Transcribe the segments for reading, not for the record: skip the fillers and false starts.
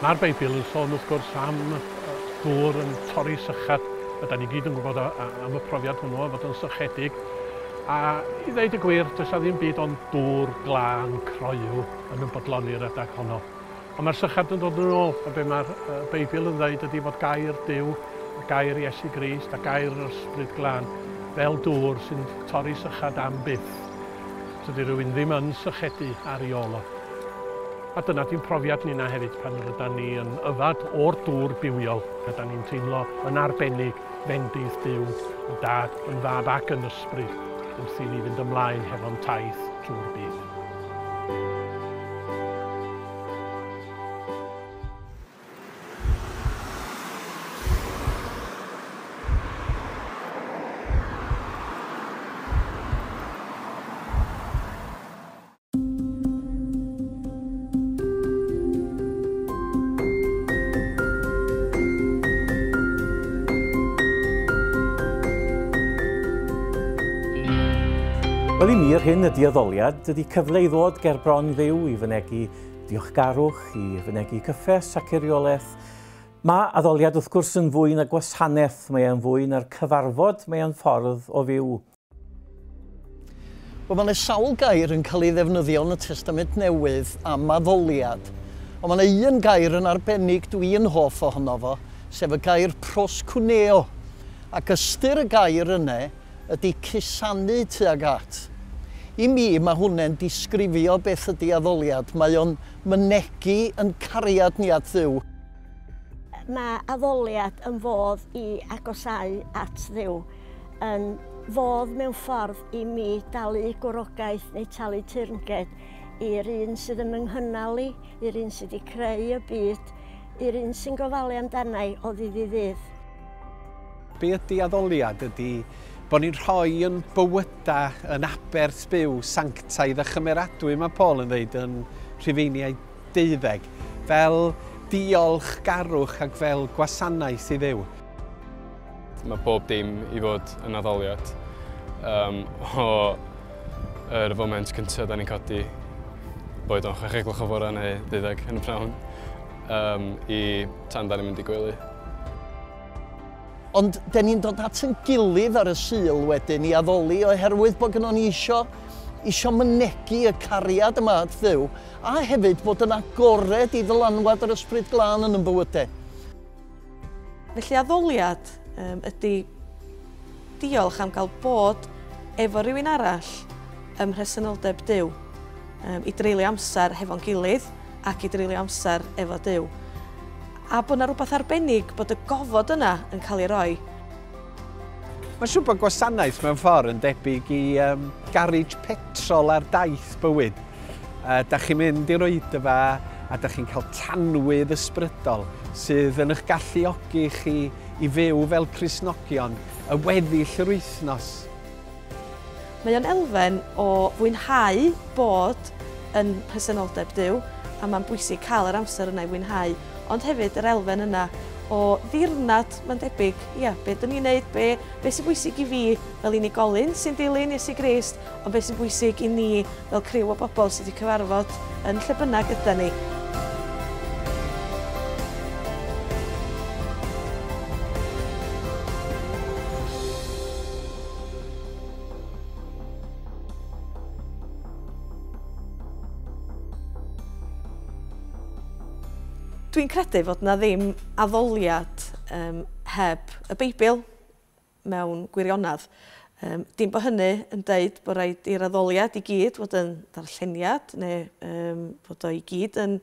Mae'r Beibl yn sôn wrth gwrs am dŵr yn torri sychad. Ydyn ni gyd yn gwybod am y profiad hwnnw fod yn sychedig. A i ddweud y gwir, does ddim byd ond dŵr glân croew yn bodloni'r adag honno. Ond mae'r sychad yn dod yn ôl, a be mae'r Beibl yn dweud ydy bod gair Duw, gair Iesu Grist a gair yr ysbryd glân fel dŵr sy'n torri sychad am byth. Dydy rhywun ddim yn sychedu ar ei olaf. A dyna di'n profiad ni'na hefyd pan rydyn ni yn yfad o'r dŵr bywiol. Rydyn ni'n teimlo yn arbennig fendith Duw, yn dad, yn fab ac yn ysbryd wrth i ni fynd ymlaen hefo'n taith trwy'r byd. Wel i mi'r hyn ydi addoliad, ydy cyfle i ddod ger bron Dduw i fynegu diolchgarwch, i fynegu cyffes ac eriolaeth. Mae addoliad wrth gwrs yn fwy na gwasanaeth, mae e'n fwy na'r cyfarfod, mae e'n ffordd o fyw. Wel, mae yna sawl gair yn cael ei ddefnyddio yn y Testament Newydd am addoliad. Ond mae yna un gair yn arbennig dwi'n hoff ohono fo, sef y gair proskuneo. Ac ystyr y gair yna ydy cusanu tuag at. I mi mae hwnna'n disgrifio beth ydy addoliad. Mae o'n mynegu yn cariad ni at Dduw. Mae addoliad yn fodd i agosau at Dduw, yn fodd mewn ffordd i mi dalu gwrogaeth neu talu teyrnged i'r un sydd yn ynghynnal i, i'r un sydd wedi creu y byd, i'r un sy'n gofalu amdanau o ddydd i ddydd. Be ydy addoliad ydy bod ni'n rhoi yn bywyda yn aberth byw, sanctaidd a chymeradwy, mae Paul yn dweud yn Rhufeiniau 12, fel diolchgarwch ac fel gwasanaeth i Dduw. Mae bob dim i fod yn addoliad. Yr foment cyntaf da ni'n codi boed o'n 6 gloch o fore neu 12 yn y pnawn i tan da ni'n mynd i gwely. Ond da ni'n dod at yn gilydd ar y Sul wedyn i addoli oherwydd bod gynnon ni isio mynegu y cariad yma at Dduw, a hefyd bod yn agored i ddylanwad yr ysbryd glân yn bywydau. Felly addoliad ydy diolch am gael bod efo rhywun arall ym mhresenoldeb Duw, i dreulio amser hefo'n gilydd ac i dreulio amser efo Duw. A bod yna rhywbeth arbennig bod y gofod yna yn cael ei roi. Mae'n siŵr bod gwasanaeth mewn ffordd yn debyg i garej petrol ar daith bywyd. Da chi'n mynd i'r oedfa a da chi'n cael tanwydd ysbrydol sydd yn eich galluogi chi i fyw fel Cristnogion, y weddill yr wythnos. Mae o'n elfen o fwynhau bod yn presenoldeb Duw, a mae'n bwysig cael yr amser yna i fwynhau, ond hefyd yr elfen yna o ddirnad, mae'n debyg, be dyn ni'n neud, be sy'n bwysig i fi fel unigolyn sy'n dilyn Iesu Grist, ond be sy'n bwysig i ni fel criw o bobl sydd wedi cyfarfod yn lle bynnag yda ni. Dwi'n credu fod na ddim addoliad heb y Beibl mewn gwirionadd. Dim bod hynny yn deud bod rhaid i'r addoliad i gyd fod yn darlleniad neu bod o i gyd yn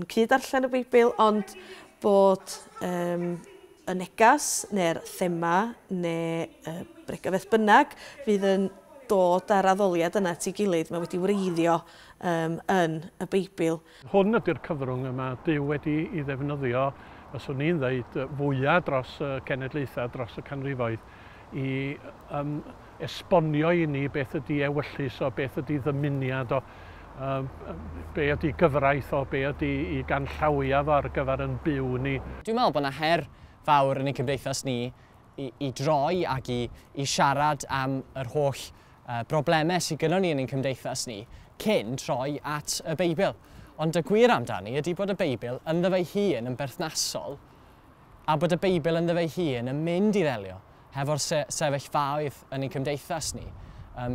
cyd-darllen y Beibl, ond bod y negas neu'r thema neu bregafedd bynnag fydd yn dod â'r addoliad yna at ei gilydd, mae wedi wreiddio yn y Beibl. Hwn ydy'r cyfrwng yma Duw wedi i ddefnyddio, fyswn ni'n dweud, fwyaf dros y cenedlaethau, dros y canrifoedd, i esbonio i ni beth ydy ewyllus o, beth ydy ddymuniad o, be ydy gyfraith o, be ydy i ganllawiaf ar gyfer yn byw ni. Dwi'n meddwl bod yna her fawr yn ein cymdeithas ni i droi ac i siarad am yr holl broblemau sydd gynnon ni yn ein cymdeithas ni cyn troi at y Beibl. Ond y gwir amdani ydy bod y Beibl ynddo fe hun yn berthnasol a bod y Beibl ynddo fe hun yn mynd i ddelio hefo'r sefyllfaoedd yn ein cymdeithas ni.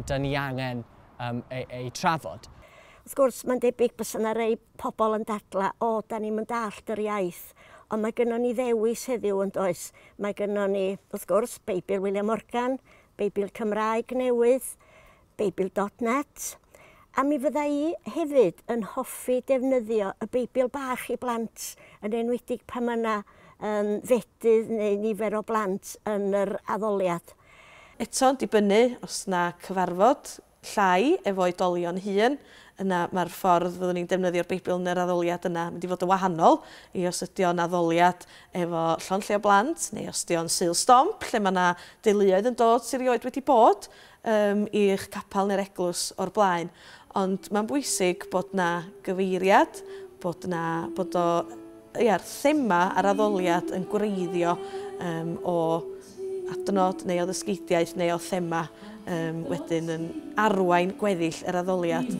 Da ni angen ei trafod. Wrth gwrs, mae'n debyg bys yna rei pobl yn dadla, da ni'n mynd dallt yr iaith, ond mae gennym ni ddewis heddiw yn does. Mae gennym ni, wrth gwrs, Beibl William Morgan, Beibl Cymraeg Newydd, Beibl.net, a mi fydda i hefyd yn hoffi defnyddio y Beibl bach i blant, yn enwedig pan mae yna fedydd neu nifer o blant yn yr addoliad. Eto, dibynnu os yna cyfarfod llai efo oedolion hun, yna mae'r ffordd fyddwn ni'n defnyddio'r Beibl yn yr addoliad yna mynd i fod yn wahanol i os ydio'n addoliad efo llonlle o blant neu os ydio'n Sul Stomp lle mae yna deuluoedd yn dod sy'n rioed wedi bod i'ch capel neu'r eglwys o'r blaen. Ond mae'n bwysig bod yna gyfeiriad, bod o'r thema ar addoliad yn gwreiddio o adnod neu o ddysgidiaeth neu o thema wedyn yn arwain gweddill yr addoliad.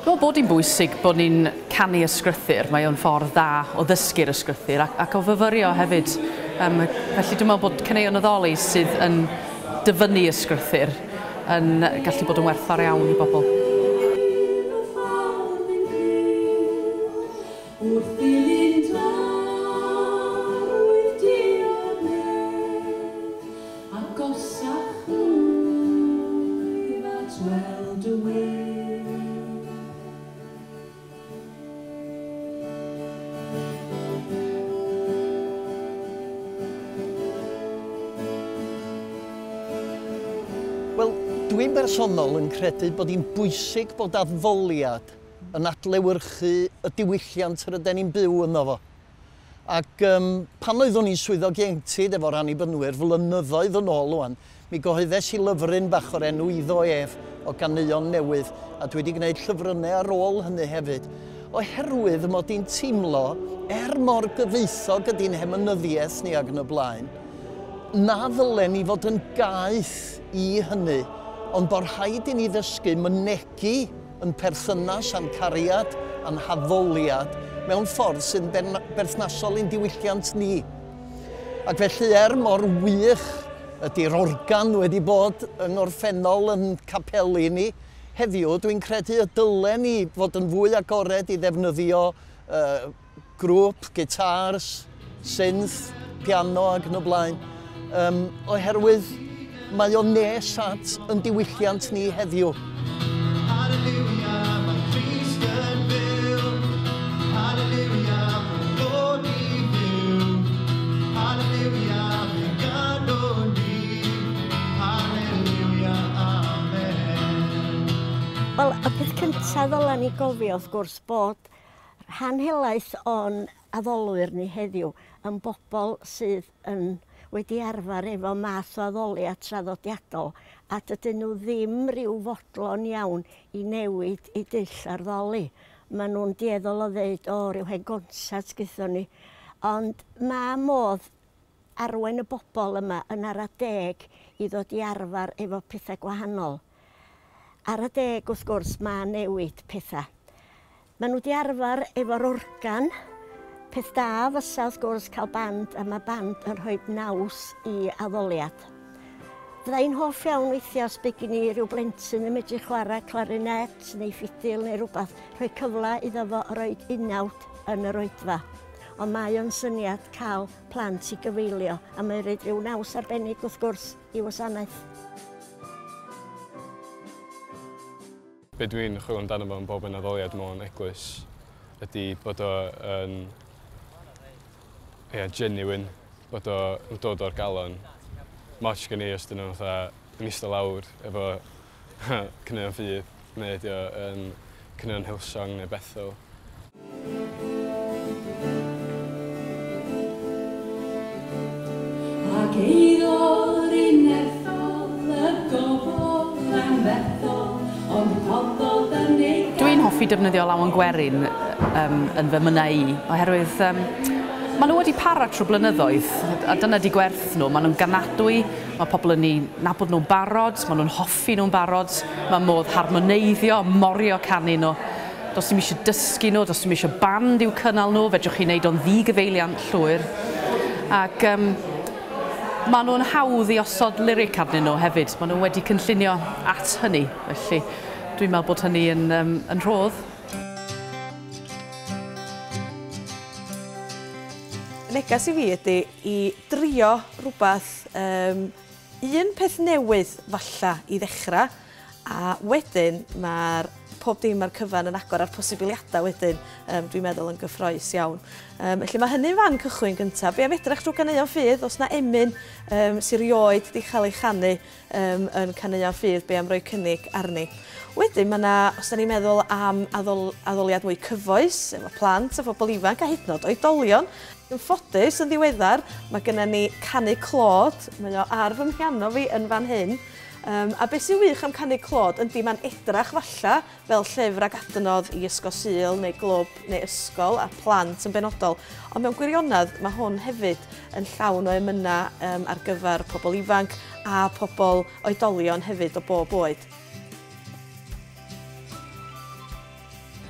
Dwi'n bod hi'n bwysig bod ni'n canu ysgrythyr. Mae o'n ffordd dda o ddysgu'r ysgrythyr ac o fyfyrio hefyd. Felly dwi'n meddwl bod caneuon addoli sydd yn dyfynnu ysgrythyr yn gallu bod yn werthfawr iawn i bobl. Wel, dwi'n bersonol yn credu bod hi'n bwysig bod addoliad yn adlewyrchu y diwylliant yr ydyn ni'n byw yno fo. Ac pan oeddwn i'n swyddog ieuenctid efo'r annibynwyr flynyddoedd yn ôl wan, mi gyhoeddes i lyfryn bach o'r enw Iddo Ef o ganeuon newydd, a dwi wedi gwneud llyfrynau ar ôl hynny hefyd. Oherwydd mod i'n teimlo, mor gyfoethog ydy'n hemynyddiaeth ni ag yn y blaen, na ddylen ni fod yn gaeth i hynny, ond bod rhaid i ni ddysgu mynegu yn perthynas a'n cariad, a'n haddoliad, mewn ffordd sy'n berthnasol i'n diwylliant ni. Ac felly mor wych ydy'r organ wedi bod yng ngorffennol yn capelu ni, heddiw dwi'n credu y dylen ni fod yn fwy agored i ddefnyddio grŵp, gitars, synth, piano ac yn y blaen, oherwydd mae o'n nes at yn diwylliant ni heddiw. Wel, y peth cyntaf ddylen ni gofio wrth gwrs bod rhan helaeth o'n addolwyr ni heddiw yn bobl sydd wedi arfer efo math o addoliad traddodiadol a dydyn nhw ddim rhyw fodlon iawn i newid i dull ar ddoli. Maen nhw'n dieddol o ddeud, rhyw hen gonsat gython ni. Ond mae modd arwain y bobl yma yn ara deg i ddod i arfer efo pethau gwahanol. Ar y deg, wrth gwrs, mae newid pethau. Maen nhw wedi arfer efo'r organ. Peth da fysa, wrth gwrs, cael band, a mae band yn rhoi naws i addoliad. Fyddai'n hoff iawn weithio os bydd gen i ryw blentyn yn medru chwarae clarinet neu ffidil neu rhywbeth, rhoi cyfle iddo fo roi unawd yn yr oedfa. Ond mae o'n syniad cael plant i gyfeilio, a mae'n rhaid rhyw naws arbennig, wrth gwrs, i wasanaeth. Be dwi'n chwilio amdano fo yn bob yn addoliad mewn eglwys ydy bod o'n genuine, bod o'n dod o'r galon. Moch gen i os dyn nhw'n yn eistedd lawr efo caneuon ffydd, neu ydy o'n caneuon Hillsong neu Bethel. Ac eiddo'r unethol y gofod am Bethel. Dwi'n hoffi defnyddio lawn gwerin yn fy mynau i, oherwydd Maen nhw wedi para trwy blynyddoedd, a dyna di gwerth nhw. Maen nhw'n ganadwy, mae pobl yn ei nabod nhw'n barod, maen nhw'n hoffi nhw'n barod, mae modd harmoneiddio, morio canu nhw. Does dim eisiau dysgu nhw, does dim eisiau band i'w cynnal nhw, fedrwch chi wneud o'n ddigyfeiliant llwyr. Ac maen nhw'n hawdd i osod lyric arnyn nhw hefyd. Maen nhw wedi cynllunio at hynny, felly dwi'n meddwl bod hynny yn rhodd. Negas i fi ydy i drio rhywbeth, un peth newydd falla i ddechrau, a wedyn mae'r pob dim ar cyfan yn agor ar posibiliadau wedyn, dwi'n meddwl yn gyffroes iawn. Felly mae hynny'n fan cychwyn gyntaf. Be am edrych drwy caneuon ffydd, os na emyn sy'n rioed wedi cael ei chanu yn caneuon ffydd, be am roi cynnig arni. Wedyn, mae yna, os da ni'n meddwl am addoliad mwy cyfoes, efo plant, efo bobl ifanc a hyd yn oed oedolion. Yn ffodus, yn ddiweddar, mae gennym ni canu clod, mae o ar fy mhiano fi yn fan hyn. A beth sy'n wych am canu clod, ydy mae'n edrach falla fel llyfr ag adnodd i ysgol Sul neu glwb neu ysgol a plant yn benodol. Ond mewn gwirionedd, mae hwn hefyd yn llawn o emynau ar gyfer pobl ifanc a pobl oedolion hefyd o bob oed.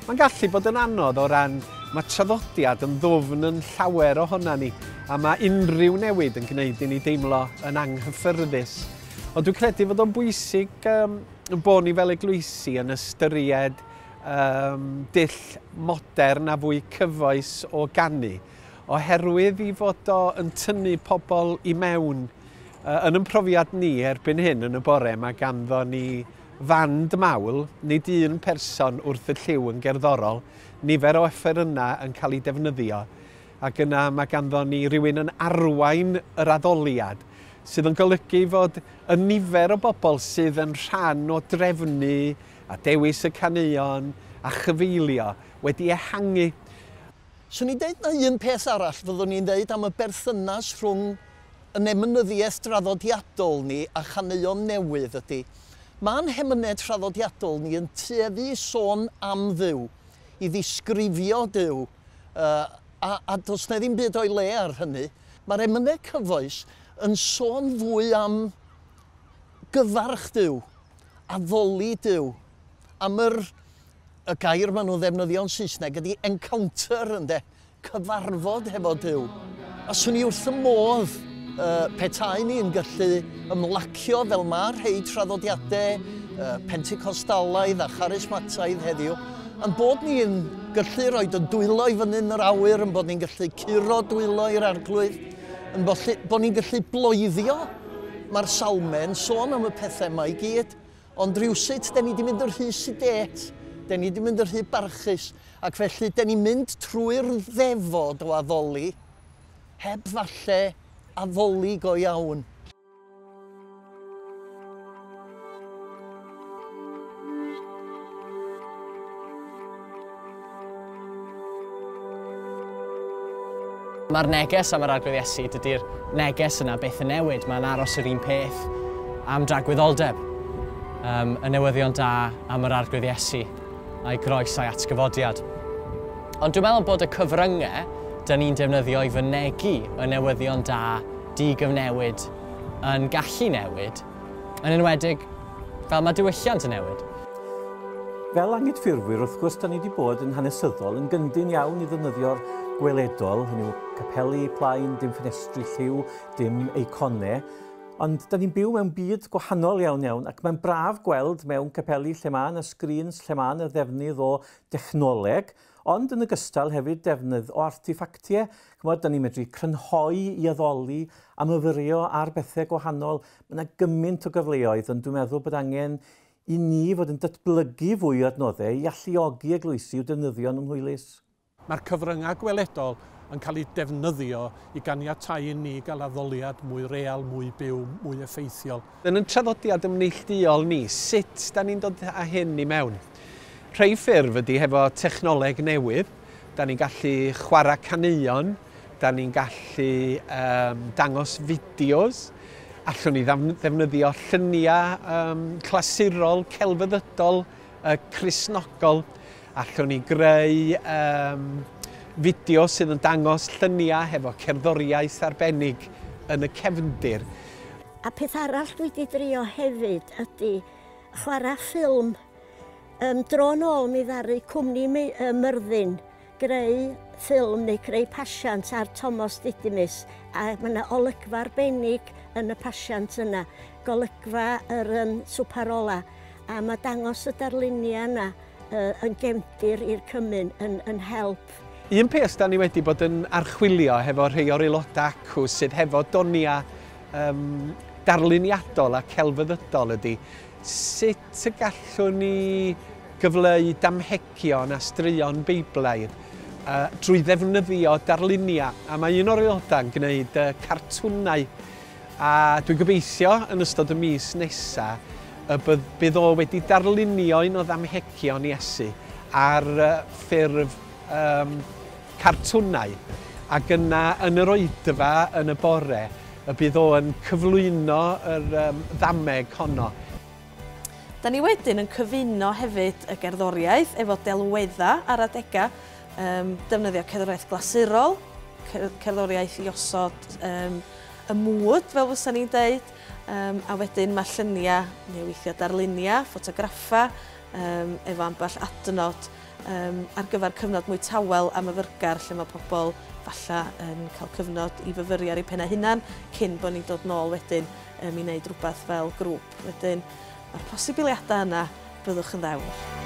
Mae'n gallu bod yn anodd o ran mae traddodiad yn ddwfn yn llawer ohona ni, a mae unrhyw newid yn gwneud i ni deimlo yn anghyffyrddus. Ond dwi'n credu fod o'n bwysig bod ni fel eglwysi yn ystyried dull modern a fwy cyfoes o ganu, oherwydd i fod o yn tynnu pobl i mewn. Yn ein profiad ni erbyn hyn yn y bore, mae ganddo ni fand mawl, nid un person wrth y lliw yn gerddorol, nifer o offerynnau yn cael ei defnyddio, ac yna mae ganddo ni rhywun yn arwain yr addoliad, sydd yn golygu fod y nifer o bobl sydd yn rhan o drefnu a dewis y caneuon a chyfeilio wedi ehangu. Swn i'n deud na un peth arall fyddwn ni'n deud am y berthynas rhwng y nemynyddiaeth draddodiadol ni a chaneuon newydd ydy. Mae'n hemynau traddodiadol ni yn tueddu sôn am Dduw, i ddisgrifio Duw, a does na ddim byd o'i le ar hynny. Mae'r emynau cyfoes yn sôn fwy am gyfarch Duw, addoli Duw, am y gair maen nhw ddefnyddio'n Saesneg ydy encounter, ynde, cyfarfod hefo Duw. A swn i wrth y modd petai ni'n gallu ymlacio fel mae'r rhai traddodiadau Pentecostalaidd a charismataidd heddiw, yn bod ni'n gallu rhoi y dwylo i fyny'n yr awyr, yn bod ni'n gallu curo dwylo i'r arglwydd, yn bod ni'n gallu bloeddio. Mae'r salmau'n sôn am y pethau yma i gyd, ond rhywsut, da ni wedi mynd yr rhy sidet, da ni wedi mynd yr rhy barchus, ac felly da ni'n mynd trwy'r ddefod o addoli, heb falle addoli go iawn. Mae'r neges am yr arglwydd Iesu, dydy'r neges yna beth yn newid. Mae'n aros yr un peth am dragwyddoldeb. Y newyddion da am yr arglwydd Iesu a'i groes a'i atgyfodiad. Ond dwi'n meddwl bod y cyfryngau dyn ni'n defnyddio i fynegu y newyddion da, digyfnewid, yn gallu newid, yn enwedig fel mae diwylliant yn newid. Fel angydffurfwyr, wrth gwrs, da ni wedi bod yn hanesyddol yn gyndyn iawn i ddefnyddio'r gweledol, hynny yw capeli plaen, dim ffenestri lliw, dim eiconau, ond da ni'n byw mewn byd gwahanol iawn ac mae'n braf gweld mewn capeli lle mae yna sgrins, lle mae yna ddefnydd o dechnoleg, ond yn ogystal hefyd defnydd o artiffactiau. Chymod, da ni'n medru crynhoi i addoli, amyfyrio ar bethau gwahanol. Mae yna gymaint o gyfleoedd, ond dwi'n meddwl bod angen i ni fod yn datblygu fwy o adnoddau i alluogi eglwysi i'w defnyddio yn ymhwylus. Mae'r cyfryngau gweledol yn cael ei defnyddio i ganiatáu i ni gael addoliad mwy real, mwy byw, mwy effeithiol. Yn y traddodiad ymneilltuol ni, sut da ni'n dod â hyn i mewn? Rhai ffurf ydy hefo technoleg newydd, da ni'n gallu chwarae caneuon, da ni'n gallu dangos fideos, allwn ni ddefnyddio lluniau clasurol, celfyddydol, Cristnogol, allwn ni greu fideo sydd yn dangos lluniau hefo cerddoriaeth arbennig yn y cefndir. A peth arall dwi wedi drio hefyd ydy chwarae ffilm. Dro nôl mi ddaru cwmni Myrddin greu ffilm neu creu pasiant ar Thomas Didymus. A mae yna olygfa arbennig yn y pasiant yna, golygfa yr swparola. A mae dangos y darluniau yna yn gefndir i'r cymyn yn help. Un peth da ni wedi bod yn archwilio hefo rhai o'r aelodau acw sydd hefo donia darluniadol a celfyddydol ydy sut y gallwn ni gyfleu damhegion a straeon Beiblaidd drwy ddefnyddio darluniau. A mae un o'r aelodau'n gwneud cartwnau. A dwi'n gobeithio yn ystod y mis nesaf bydd o wedi darlunio un o ddamhegion Iesu ar ffurf cartwnau. Ac yna yn yr oedfa yn y bore bydd o yn cyflwyno yr ddameg honno. Da ni wedyn yn cyfuno hefyd y gerddoriaeth efo delwedda ar adega, defnyddio cerddoriaeth glasurol, cerddoriaeth i osod y mwyd fel fysa ni'n deud, a wedyn mae lluniau neu weithio darluniau, ffotograffa, efo ambell adnod ar gyfer cyfnod mwy tawel am y fyrgar lle mae pobl falla yn cael cyfnod i fyfyrio ar eu pennau hunan cyn bod ni'n dod nôl wedyn i wneud rhywbeth fel grŵp. Wedyn mae'r posibiliadau yna, byddwch yn ddewr.